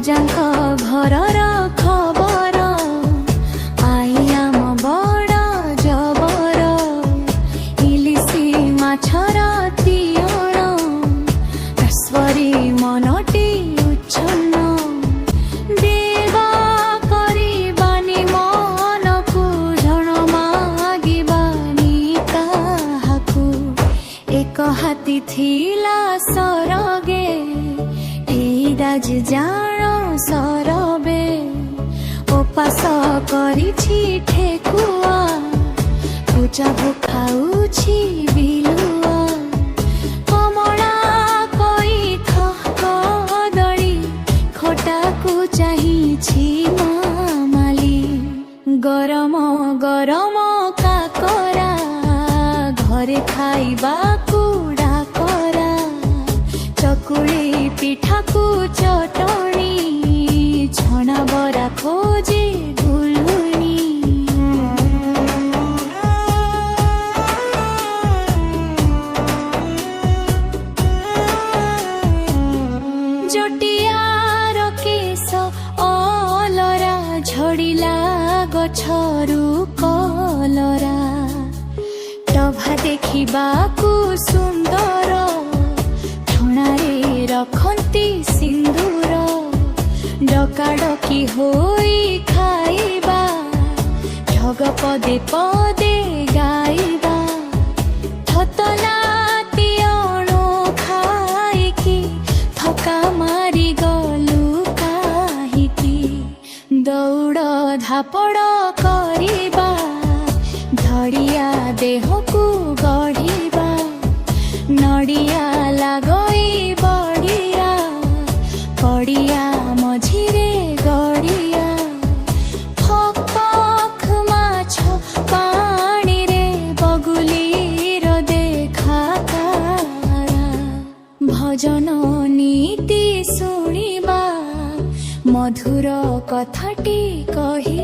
ଅଜାଙ୍କ ଘରର ଖବର ଆଇ ଆମ ବଡ଼ ଜବର ଇଲିଶି ମାଛର ତିଅଣ ଈଶ୍ୱରୀ ମନଟି ଉଚ୍ଛନ୍ନ ଦେବା କରିବାନି ମନକୁ ଝଣ ମାଗିବାନି କାହାକୁ ଏକ ହାତୀ ଥିଲା ସରଗେ রাজ জাণ সরবে উপাস করিছি ঠেকুয়া পূজাবু খাউছি বিলুয়া কমলা কইঠ কদলী খোটাকু চাহিছি মামালি গরম গরম কাকরা ঘরে খাইবাকু ডাকরা চকুଳି পিঠাকু চটনি ছଣା বরা খোঁজে গুলুনি জটিয়ার কেশ অলরা ঝড়িলা গছরু কলরা টভা দেখিবাকু সুন্দর ରଖନ୍ତି ସିନ୍ଦୁର ଡକାଡକି ହୋଇ ଖାଇବା ଢଗ ପଦେ ପଦେ ଗାଇବା ଥତଲା ତିଅଣ ଖାଇକି ଥକା ମାରି ଗଲୁ କାହିଁକି ଦୌଡ଼ ଧାପଡ଼ କରିବା ଧଡ଼ିଆ ଦେହକୁ ଗଢ଼ିବା ନଡ଼ିଆ ଲାଗଇ ବଢ଼ିଆ ପଡ଼ିଆ ମଝିରେ ଗଡ଼ିଆ ଫକ୍ ଫକ୍ ମାଛ ପାଣିରେ ବଗୁଲିର ଦେଖା ତାରା ଭଜନ ନୀତି ଶୁଣିବା ମଧୁର କଥାଟି କହି